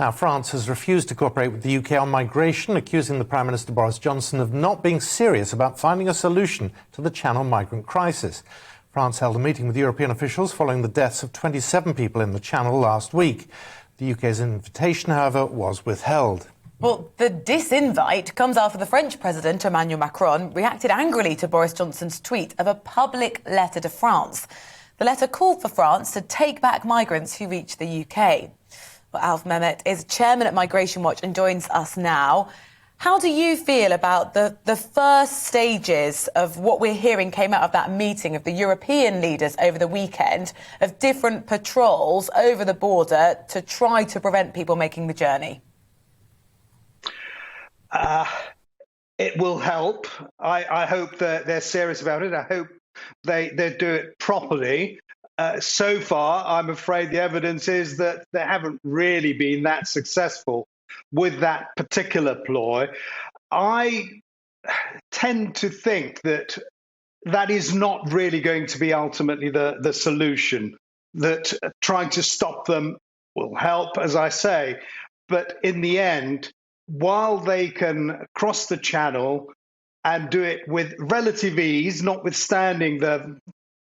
Now, France has refused to cooperate with the UK on migration, accusing the Prime Minister Boris Johnson of not being serious about finding a solution to the Channel migrant crisis. France held a meeting with European officials following the deaths of 27 people in the Channel last week. The UK's invitation, however, was withheld. Well, the disinvite comes after the French President, Emmanuel Macron, reacted angrily to Boris Johnson's tweet of a public letter to France. The letter called for France to take back migrants who reach the UK. Well, Alf Mehmet is chairman at Migration Watch and joins us now. How do you feel about the first stages of what we're hearing came out of that meeting of the European leaders over the weekend, of different patrols over the border to try to prevent people making the journey? It will help. I hope that they're serious about it. I hope they do it properly. So far, I'm afraid the evidence is that they haven't really been that successful with that particular ploy. I tend to think that that is not really going to be ultimately the solution, that trying to stop them will help, as I say. But in the end, while they can cross the Channel and do it with relative ease, notwithstanding the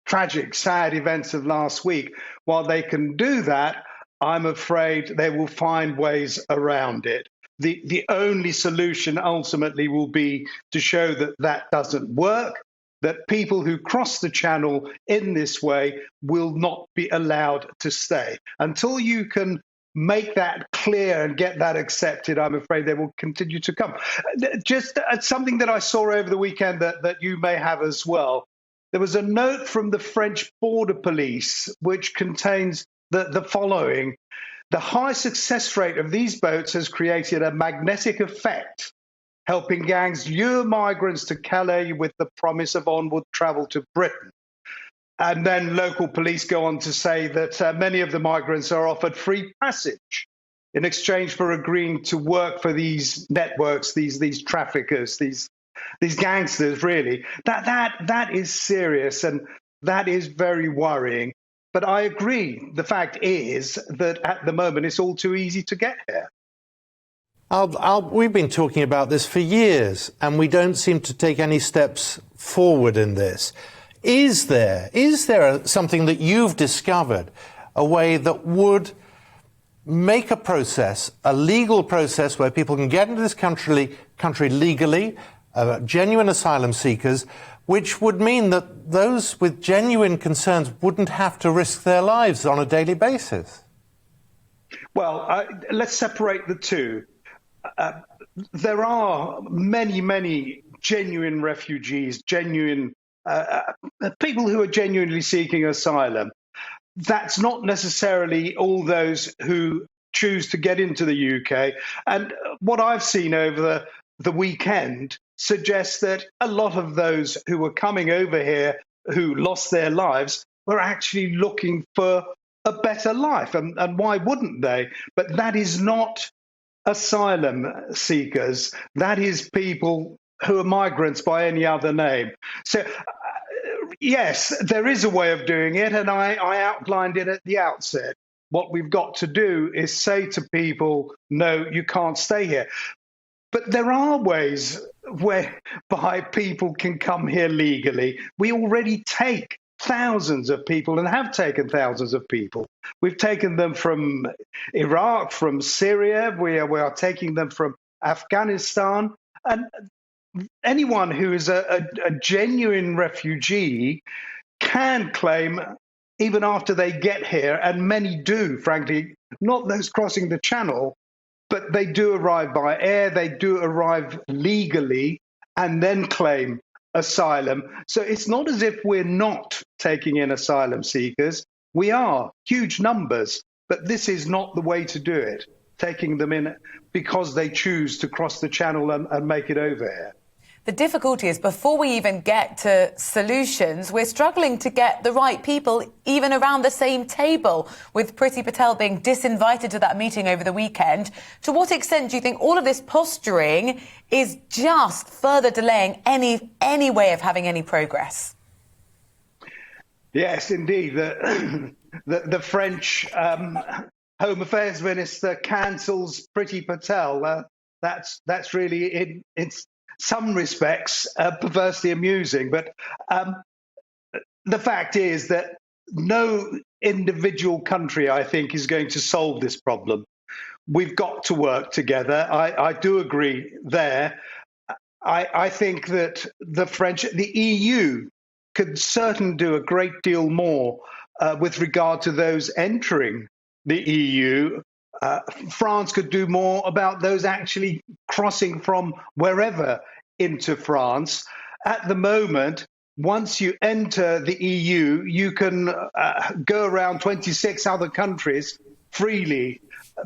tragic, sad events of last week, while they can do that, I'm afraid they will find ways around it. The only solution ultimately will be to show that that doesn't work, that people who cross the Channel in this way will not be allowed to stay. Until you can make that clear and get that accepted, I'm afraid they will continue to come. Just something that I saw over the weekend that you may have as well. There was a note from the French border police which contains the following. The high success rate of these boats has created a magnetic effect, helping gangs lure migrants to Calais with the promise of onward travel to Britain. And then local police go on to say that many of the migrants are offered free passage in exchange for agreeing to work for these networks, these traffickers, these gangsters, really. That is serious, and that is very worrying. But I agree. The fact is that at the moment it's all too easy to get here. We've been talking about this for years, and we don't seem to take any steps forward in this. Is there something that you've discovered, a way that would make a process, a legal process, where people can get into this country legally, genuine asylum seekers, which would mean that those with genuine concerns wouldn't have to risk their lives on a daily basis? Well, let's separate the two. There are many genuine refugees, genuine people who are genuinely seeking asylum. That's not necessarily all those who choose to get into the UK. And what I've seen over the weekend suggests that a lot of those who were coming over here who lost their lives were actually looking for a better life. And why wouldn't they? But that is not asylum seekers. That is people who are migrants by any other name. So, yes, there is a way of doing it, and I outlined it at the outset. What we've got to do is say to people, no, you can't stay here. But there are ways whereby people can come here legally. We already take thousands of people and have taken thousands of people. We've taken them from Iraq, from Syria. We are taking them from Afghanistan. And anyone who is a genuine refugee can claim, even after they get here, and many do, frankly, not those crossing the Channel, but they do arrive by air, they do arrive legally, and then claim asylum. So it's not as if we're not taking in asylum seekers. We are, huge numbers, but this is not the way to do it, taking them in because they choose to cross the Channel and make it over here. The difficulty is, before we even get to solutions, we're struggling to get the right people even around the same table, with Priti Patel being disinvited to that meeting over the weekend. To what extent do you think all of this posturing is just further delaying any way of having any progress? Yes, indeed. The French Home Affairs Minister cancels Priti Patel. That's really, in some respects, perversely amusing. But the fact is that no individual country, I think, is going to solve this problem. We've got to work together. I do agree there. I think that the EU could certainly do a great deal more with regard to those entering the EU. France could do more about those actually crossing from wherever into France. At the moment, once you enter the EU, you can go around 26 other countries freely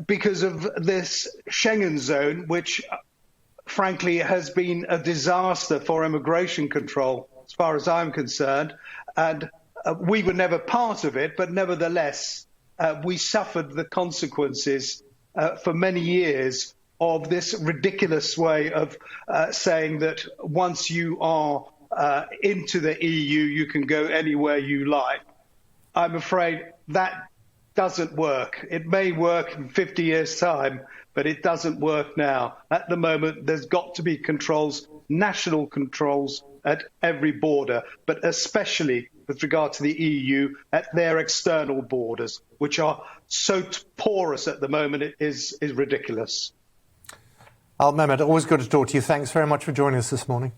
because of this Schengen zone, which frankly has been a disaster for immigration control, as far as I'm concerned. And we were never part of it, but nevertheless, we suffered the consequences for many years of this ridiculous way of saying that once you are into the EU, you can go anywhere you like. I'm afraid that doesn't work. It may work in 50 years' time, but it doesn't work now. At the moment, there's got to be controls, national controls at every border, but especially with regard to the EU at their external borders, which are so porous at the moment, it is ridiculous. Al Mehmet, always good to talk to you. Thanks very much for joining us this morning.